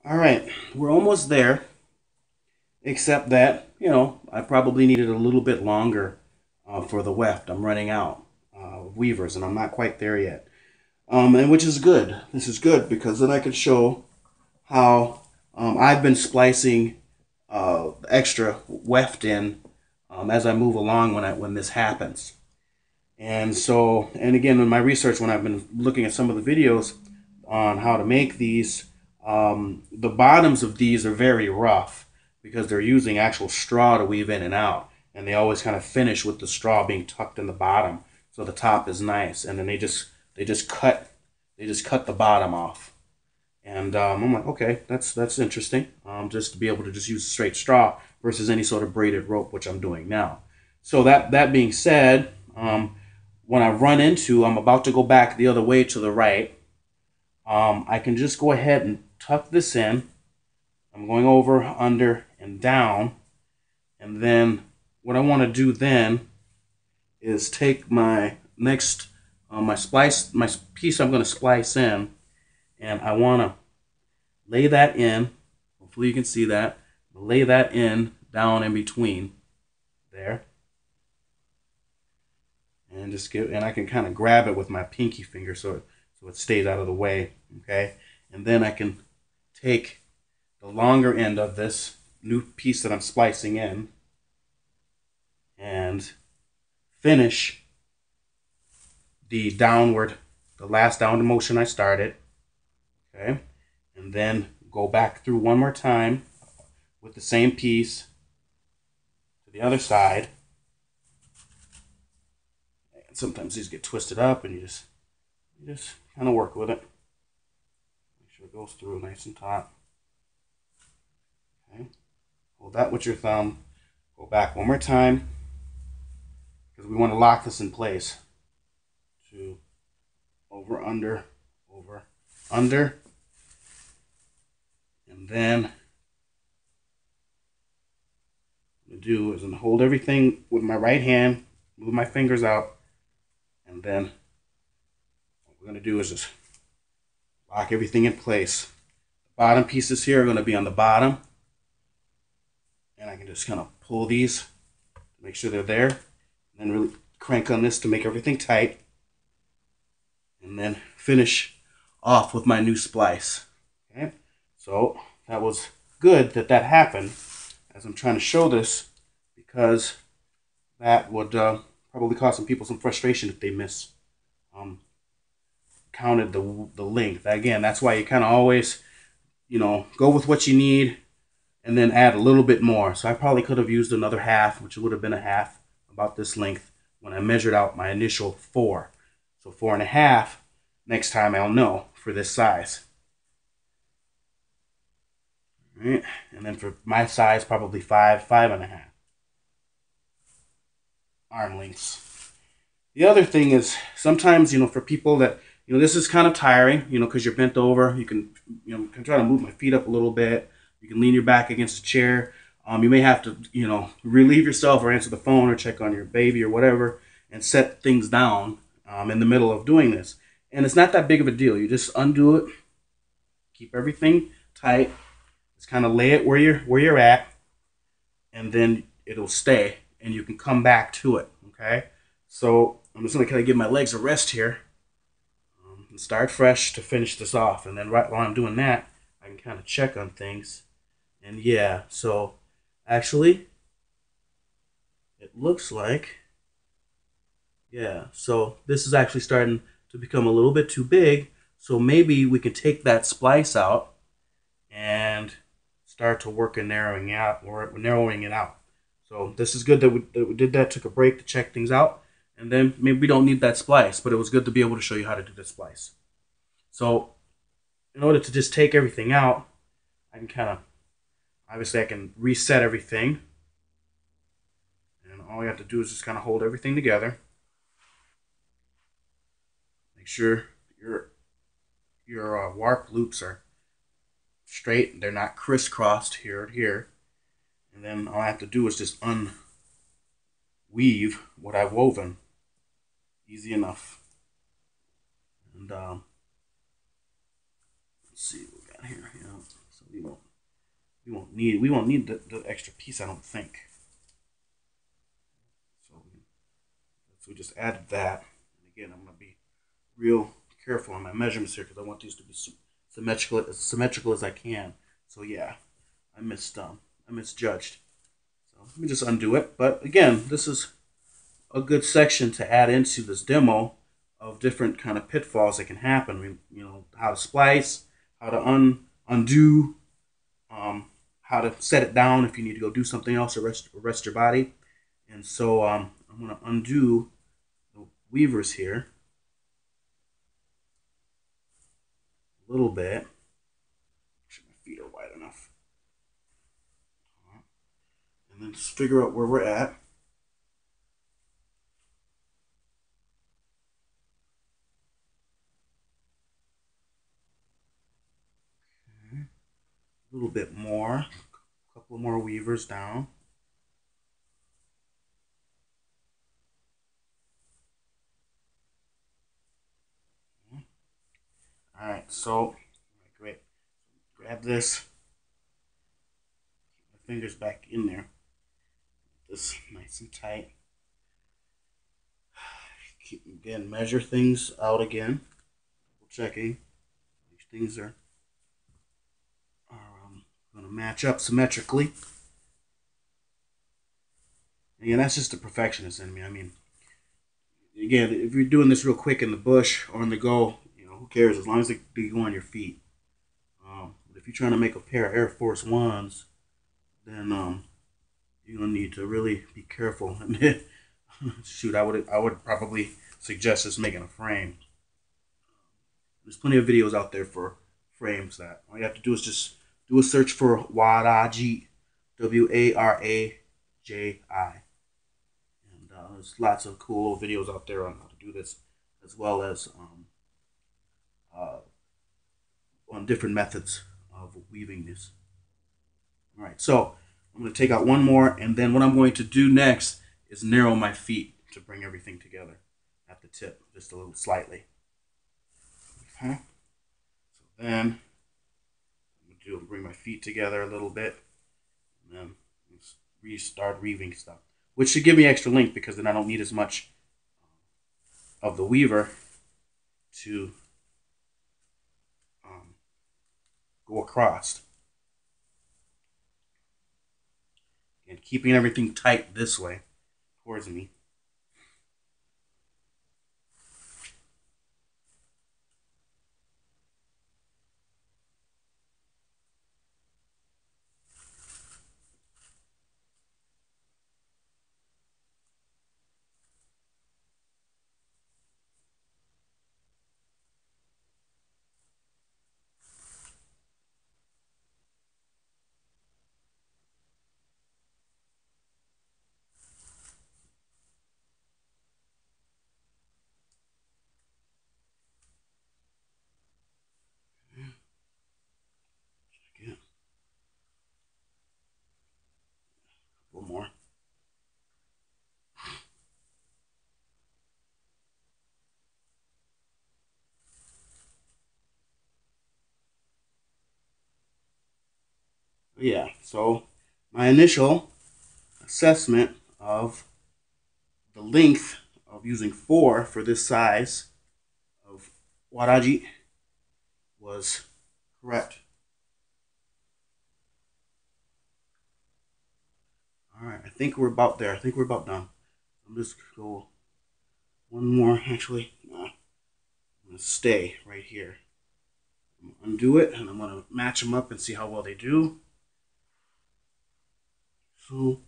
All right, we're almost there, except that, I probably needed a little bit longer for the weft. I'm running out of weavers, and I'm not quite there yet. And which is good. This is good because then I can show how I've been splicing extra weft in as I move along when this happens. And so, and again, in my research, when I've been looking at some of the videos on how to make these, the bottoms of these are very rough because they're using actual straw to weave in and out. And they always kind of finish with the straw being tucked in the bottom. So the top is nice. And then they just cut the bottom off. And I'm like, okay, that's interesting. Just to be able to just use straight straw versus any sort of braided rope, which I'm doing now. So that being said, when I run into, I'm about to go back the other way to the right. I can just go ahead and tuck this in. I'm going over, under, and down. And then what I want to do then is take my next, my piece I'm going to splice in, and I want to lay that in. Hopefully you can see that. Lay that in down in between there. And I can kind of grab it with my pinky finger so it stays out of the way, okay? And then I can take the longer end of this new piece that I'm splicing in and finish the last downward motion I started, okay? And then go back through one more time with the same piece to the other side. And sometimes these get twisted up, and you just kind of work with it. Make sure it goes through nice and taut. Okay. Hold that with your thumb. Go back one more time because we want to lock this in place. To over, under, and then what I'm going to do is hold everything with my right hand, move my fingers out, and then what we're going to do is just lock everything in place. The bottom pieces here are going to be on the bottom, and I can just kind of pull these to make sure they're there, and then really crank on this to make everything tight, and then finish off with my new splice. Okay, so that was good that happened, as I'm trying to show this, because that would probably cause some people some frustration if they counted the length. Again, that's why you kind of always, go with what you need and then add a little bit more. So I probably could have used another half, which would have been a half, about this length, when I measured out my initial 4. So 4.5, next time I'll know for this size. All right, and then for my size, probably 5.5 arm lengths. The other thing is sometimes, for people that, this is kind of tiring, because you're bent over. You can, can try to move my feet up a little bit. You can lean your back against a chair. You may have to, relieve yourself or answer the phone or check on your baby or whatever and set things down in the middle of doing this. And it's not that big of a deal. You just undo it, keep everything tight. Just kind of lay it where you're at, and then it'll stay, and you can come back to it. Okay, so I'm just gonna kind of give my legs a rest here and start fresh to finish this off. And then right while I'm doing that, I can kind of check on things. And yeah, so actually, it looks like, yeah, so this is actually starting to become a little bit too big. So maybe we can take that splice out and start to work in narrowing it out. So this is good that we did that, took a break to check things out, and then maybe we don't need that splice, but it was good to be able to show you how to do the splice. So in order to just take everything out, I can obviously I can reset everything, and all you have to do is just kind of hold everything together. Make sure your warp loops are straight, they're not crisscrossed here and here. And then all I have to do is just unweave what I've woven. Easy enough. And let's see what we got here. Yeah. So we we won't need the extra piece, I don't think. So we just added that. And again, I'm gonna be real careful on my measurements here because I want these to be symmetrical as I can. So yeah, I misjudged. So let me just undo it. But again, this is a good section to add into this demo of different kind of pitfalls that can happen. You know, how to splice, how to undo, how to set it down if you need to go do something else or rest your body. And so I'm going to undo the weavers here a little bit. Make sure my feet are wide enough. And then just figure out where we're at. Okay. A little bit more. A couple more weavers down. All right, so great. Grab this. Keep my fingers back in there. This nice and tight. Keep again. Measure things out again. Checking. These things are going to match up symmetrically. Again, that's just the perfectionist in me. I mean, again, if you're doing this real quick in the bush or on the go, you know, who cares as long as they go on your feet. But if you're trying to make a pair of Air Force Ones, then you're gonna need to really be careful. Shoot, I would probably suggest just making a frame. There's plenty of videos out there for frames that all you have to do is just do a search for Waraji, Waraji. And there's lots of cool videos out there on how to do this, as well as on different methods of weaving this. All right, so I'm going to take out one more, and then what I'm going to do next is narrow my feet to bring everything together at the tip, just a little slightly. Okay. So then I'm going to bring my feet together a little bit, and then restart weaving stuff, which should give me extra length because then I don't need as much of the weaver to go across. And keeping everything tight this way towards me. Check it. A little more. Yeah, so my initial assessment of the length of using 4 for this size of Waraji was correct. All right, I think we're about there. I think we're about done. I'm just gonna go one more. Actually, nah, I'm gonna stay right here. I'm gonna undo it, and I'm gonna match them up and see how well they do. So,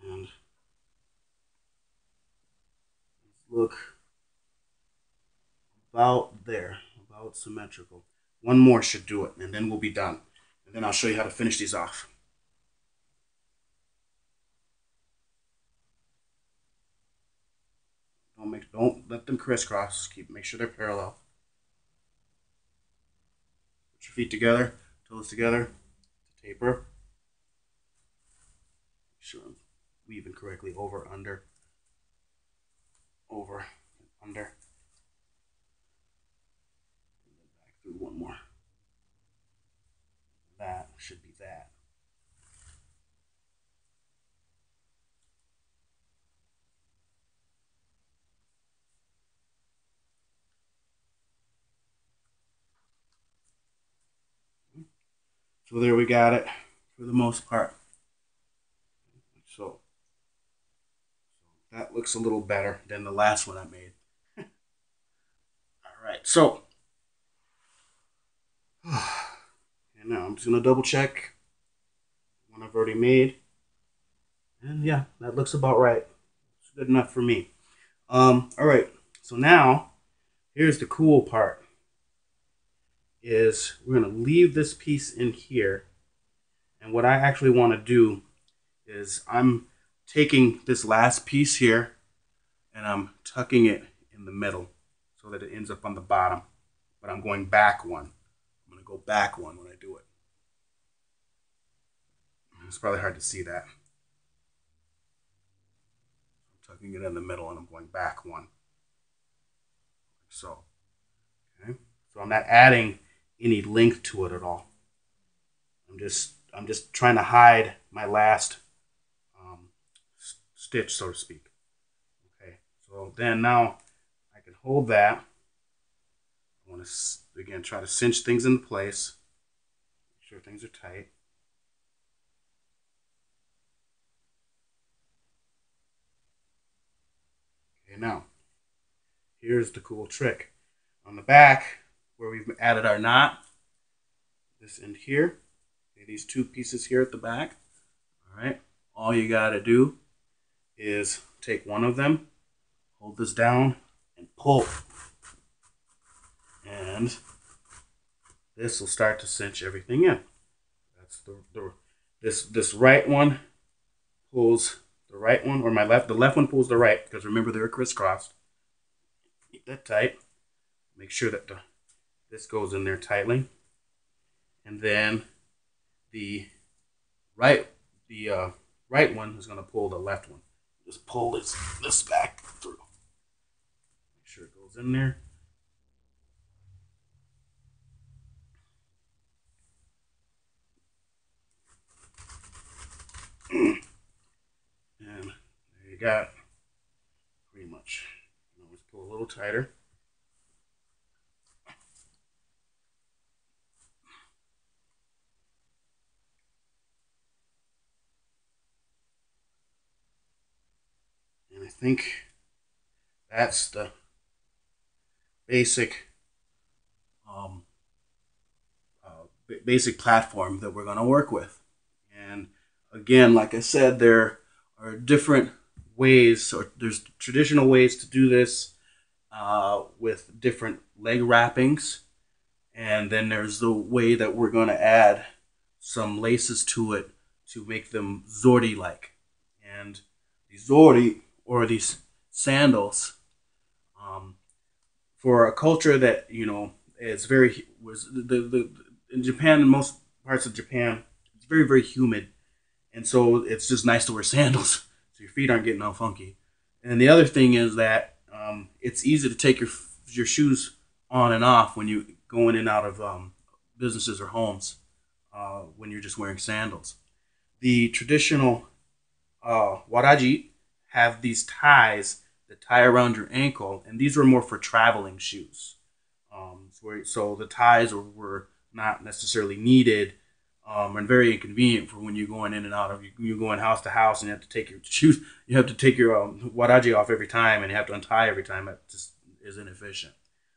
and look about there, about symmetrical. One more should do it, and then we'll be done. And then I'll show you how to finish these off. Don't let them crisscross. Make sure they're parallel. Put your feet together, toes together, taper. Make sure I'm weaving correctly. Over, under, under. And then back through one more. So there we got it for the most part. So that looks a little better than the last one I made. All right, so and now I'm just gonna double check one I've already made, and yeah, that looks about right. It's good enough for me. All right, so now here's the cool part: is we're gonna leave this piece in here, and what I actually want to do is I'm taking this last piece here and I'm tucking it in the middle so that it ends up on the bottom, but I'm going back one. I'm going to go back one when I do it. It's probably hard to see that. I'm tucking it in the middle and I'm going back one. So, okay. So I'm not adding any length to it at all. I'm just trying to hide my last stitch, so to speak. Okay. So then now I can hold that. I want to again try to cinch things into place. Make sure things are tight. Okay, now here's the cool trick. On the back, where we've added our knot, this end here, okay, these two pieces here at the back, all right, all you got to do is take one of them, hold this down, and pull. And this will start to cinch everything in. That's this right one pulls the right one, or the left one pulls the right, because remember they're crisscrossed. Keep that tight. Make sure that this goes in there tightly. And then the right one is going to pull the left one. Just pull this back through. Make sure it goes in there. And there you got it. Pretty much. Always pull a little tighter. And I think that's the basic basic platform that we're going to work with. And again, like I said, there are different ways, or there's traditional ways to do this with different leg wrappings, and then there's the way that we're going to add some laces to it to make them zordy-like. And the zordy, or these sandals, for a culture that is in Japan, in most parts of Japan, it's very, very humid, and so it's just nice to wear sandals so your feet aren't getting all funky. And the other thing is that it's easy to take your shoes on and off when you go in and out of businesses or homes when you're just wearing sandals. The traditional Waraji have these ties that tie around your ankle, and these were more for traveling shoes. So the ties were not necessarily needed and very inconvenient for when you're going in and out of, you're going house to house, and you have to take your shoes, you have to take your wah-dah-jee off every time, and you have to untie every time. That just is inefficient.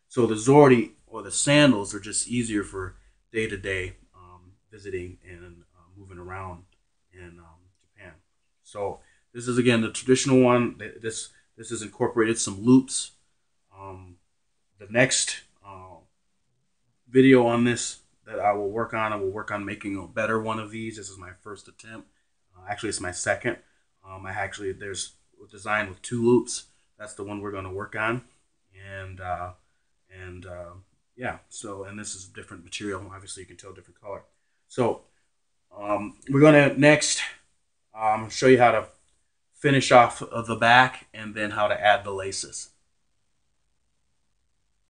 So the zordi, or the sandals, are just easier for day-to-day visiting and moving around in Japan. So this is, again, the traditional one. This has incorporated some loops. The next video on this that I will work on making a better one of these. This is my first attempt. Actually, it's my second. There's a design with 2 loops. That's the one we're going to work on. And yeah, so, and this is different material. Obviously, you can tell different color. So we're going to next show you how to finish off the back, and then how to add the laces.